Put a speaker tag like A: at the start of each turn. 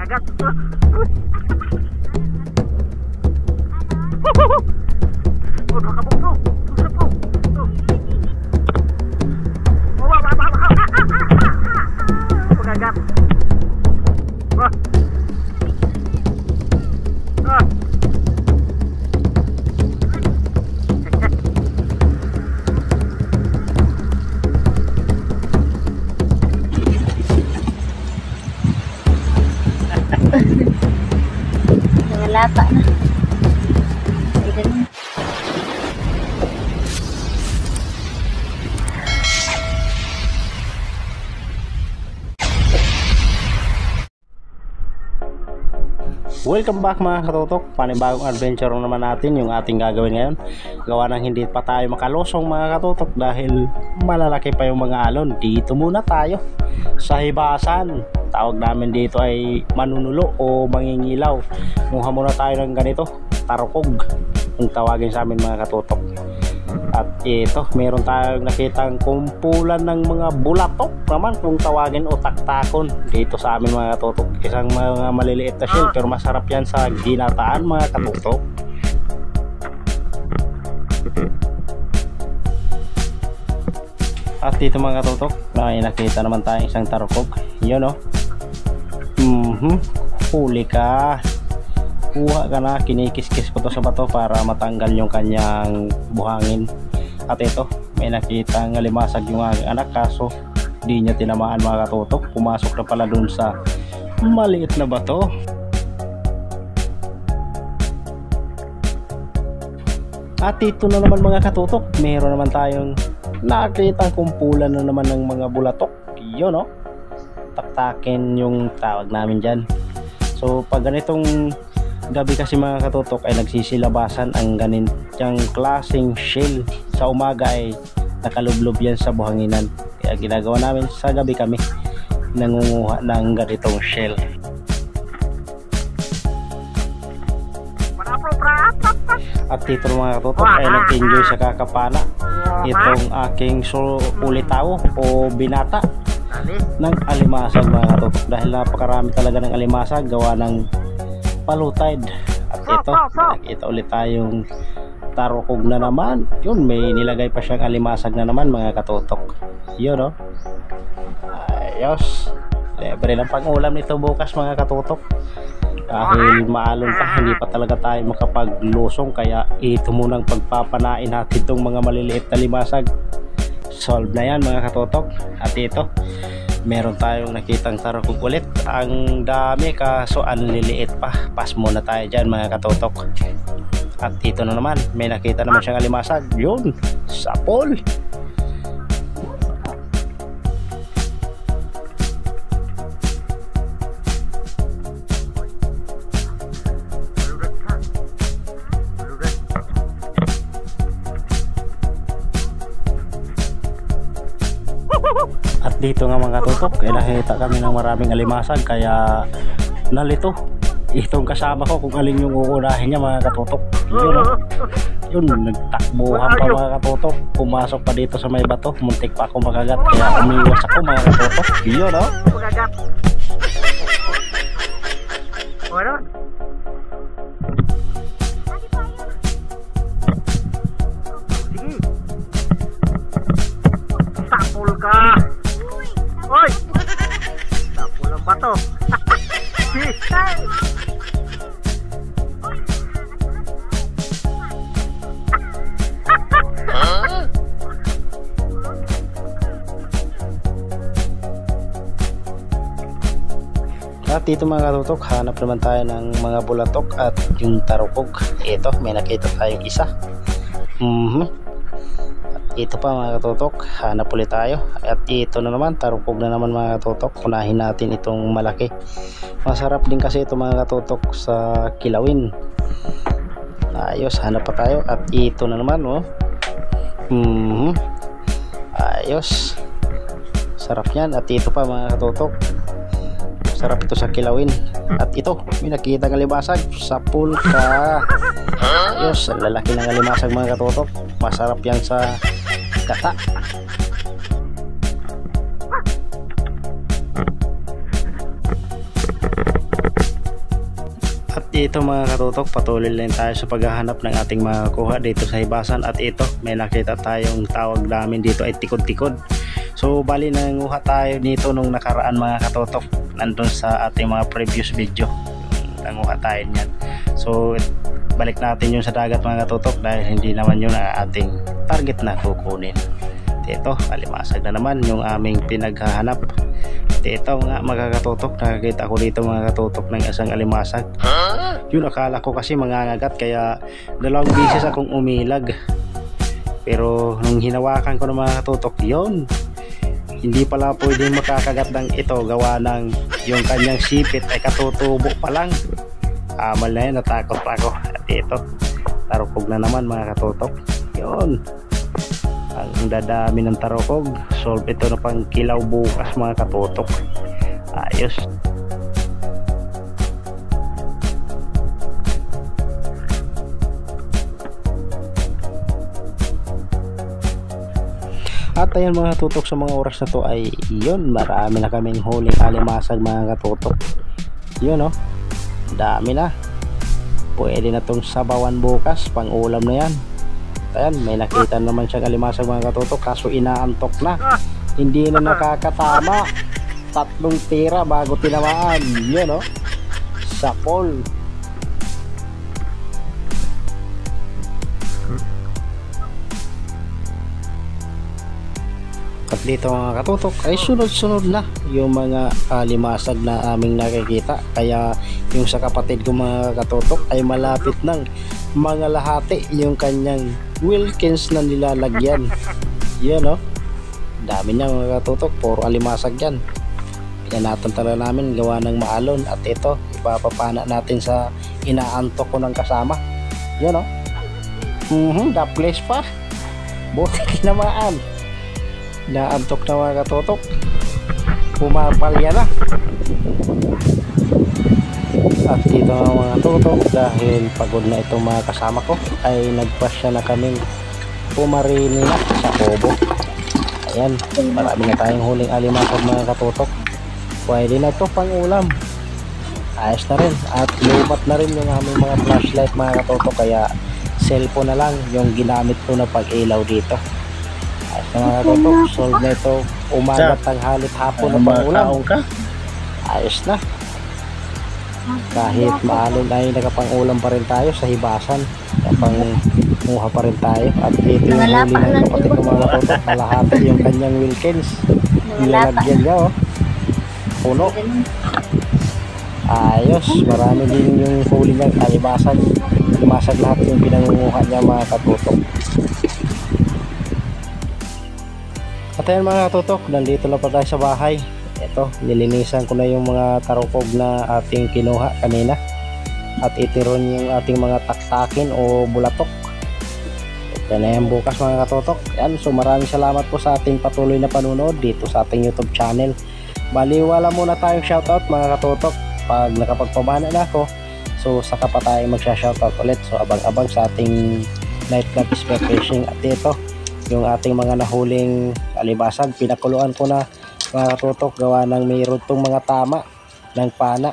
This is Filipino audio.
A: Pagagat. Oh, nakabog bro. Susap bro. Pagagat. Wah. Ah.
B: Lata na. Ito na.
C: Welcome back mga katutok, panibagong adventure naman natin yung ating gagawin ngayon. Gawa ng hindi pa tayo makalusong mga katutok dahil malalaki pa yung mga alon. Dito muna tayo sa hibasan. Tawag namin dito ay manunulo o mangingilaw. Muha muna tayo ng ganito, tarukog kung tawagin sa amin mga katutok. At ito, meron tayong nakitang kumpulan ng mga bulatok naman kung tawagin o taktakon dito sa amin mga katutok. Isang mga maliliit na shell pero masarap yan sa ginataan mga katutok. At dito mga katutok, may nakita naman tayong isang tarukog. Yun o. Huli ka. Kuha ka na, kinikis-kis ko to sa bato para matanggal yung kanyang buhangin. At ito, may nakita ng alimasag yung aking anak kaso di niya tinamaan mga katutok. Pumasok na pala dun sa maliit na bato. At ito na naman mga katutok, meron naman tayong nakita kumpulan na naman ng mga bulatok. Yun o, taktakin yung tawag namin dyan. So pag ganitong gabi kasi mga katutok ay nagsisilabasan ang ganitong klaseng shell. Sa umaga ay nakalublob yan sa buhanginan, kaya ginagawa namin sa gabi kami nangunguha ng ganitong shell. At dito mga katutok ay nag-enjoy sa kakapana itong aking ulitaw o binata ng alimasag mga katutok dahil napakarami talaga ng alimasag gawa ng palutide. At ito, nakita ulit tayong tarukog na naman. Yun, may nilagay pa siyang alimasag na naman mga katutok. Yun o. Ayos. Libre lang pang ulam nito bukas mga katutok. Dahil maalon pa, hindi pa talaga tayo makapaglusong, kaya ito munang pagpapanain natin itong mga maliliit na limasag. Solve na yan mga katutok. At ito, meron tayong nakitang tarukog ulit. Ang dami kaso ang liliit pa. Pass muna tayo dyan mga katutok. At dito na naman, may nakita naman siyang alimasag. Yun, sapol. At dito nga mga katutok, ay nakita kami ng maraming alimasag kaya nalito itong kasama ko kung alin yung uunahin niya mga katutok. Yun, yun, nagtakbuhan pa mga katutok. Pumasok pa dito sa may bato, muntik pa ako makagat kaya umiwas ako mga katutok. Yun o.
A: Pagagat. Waron. Sige. Sapul ka. Oy. Sapul ang bato.
C: At dito mga katutok, hanap naman tayo ng mga bulatok at yung tarukog. Ito, may nakita tayong isa. At ito pa mga katutok, hanap ulit tayo. At ito na naman, tarukog na naman mga katutok. Unahin natin itong malaki. Masarap din kasi ito mga katutok sa kilawin. Ayos, hanap pa tayo. At ito na naman oh. Ayos, sarap yan. At ito pa mga katutok, sarap ito sa kilawin. At ito, may nakita ng alimasag sa pulka. Ayos, ang lalaki ng alimasag mga katutok. Masarap yan sa kata. ito mga katutok, patuloy lang tayo sa paghahanap ng ating mga kuha dito sa hibasan. At ito, may nakita tayong tawag namin dito ay tikod-tikod. So bali nanguha tayo dito nung nakaraan mga katutok, nandun sa ating mga previous video, nanguha tayo niyan. So balik natin yung sa dagat mga katutok dahil hindi naman yun ang ating target na kukunin. Ito, alimasag na naman yung aming pinaghahanap. At ito nga mga katutok, nakakita ko dito mga katutok ng isang alimasag. Yun, akala ko kasi mangangagat kaya dalawang beses akong umilag. Pero nung hinawakan ko ng mga katutok, yun, hindi pala pwedeng makakagat ng ito gawa ng yung kanyang sipit ay katutubo pa lang. Amal na yun, natakot pa ako. At ito, tarukog na naman mga katutok. Yun, ang dadami ng tarukog. Solve ito na pang kilaw bukas mga katutok. Ayos. At ayan mga katutok, sa mga oras na to ay yun, marami na kaming huling alimasag mga katutok. Yun oh, dami na. Pwede na tong sabawan bukas, pang ulam na yan. Ayan, may nakita naman siyang alimasag mga katutok, kaso inaantok na, hindi na nakakatama. 3 tira bago tinamaan. Yun oh, sapol. At dito mga katutok ay sunod-sunod na yung mga alimasag na aming nakikita. Kaya yung sa kapatid ko mga katutok ay malapit ng mga lahati yung kanyang Wilkins na nilalagyan. Yan o, dami niya mga katutok, puro alimasag yan. Pinatantala namin gawa ng maalon. At ito, ipapapana natin sa inaantok ko ng kasama. Yan o, the place pa, buti tinamaan. Naantok na mga katutok, pumapalya na. At dito mga katutok, dahil pagod na itong mga kasama ko, ay nagpasya na kaming pumarini na sa kubo. Ayan, marami na tayong huling alimasag mga katutok. Pwede na ito pang ulam. Ayos na rin. At lumat na rin yung aming mga flashlight mga katutok, kaya cellphone na lang yung ginamit ko na pag-ilaw dito. Ayos na mga katutok, solve na ito umaga, tanghalit, hapon na pang ulam. Ayos na. Kahit maalon ay nakapangulam pa rin tayo sa hibasan, nakapanguha pa rin tayo. At dito yung huli ng kapatid ko mga katutok, kalahati yung kanyang Wilkins, nilalagyan niya oh, puno. Ayos, marami din yung huli niya, kalibasan, limasag lahat yung pinangunguha niya mga katutok. At ayan mga katutok, nandito na pa tayo sa bahay. Ito, nilinisan ko na yung mga tarukog na ating kinuha kanina. At itiron yung ating mga taktakin o bulatok. Ito na yan bukas mga katutok. Yan, so maraming salamat po sa ating patuloy na panunood dito sa ating YouTube channel. Bali, wala muna tayong shoutout mga katutok. Pag nakapagpamana na ako, so saka pa tayo magsha-shoutout ulit. So abang-abang sa ating night club spear fishing. At ito, yung ating mga nahuling alibasag, pinakuluan ko na mga katutok gawa ng mayroon tong mga tama ng pana.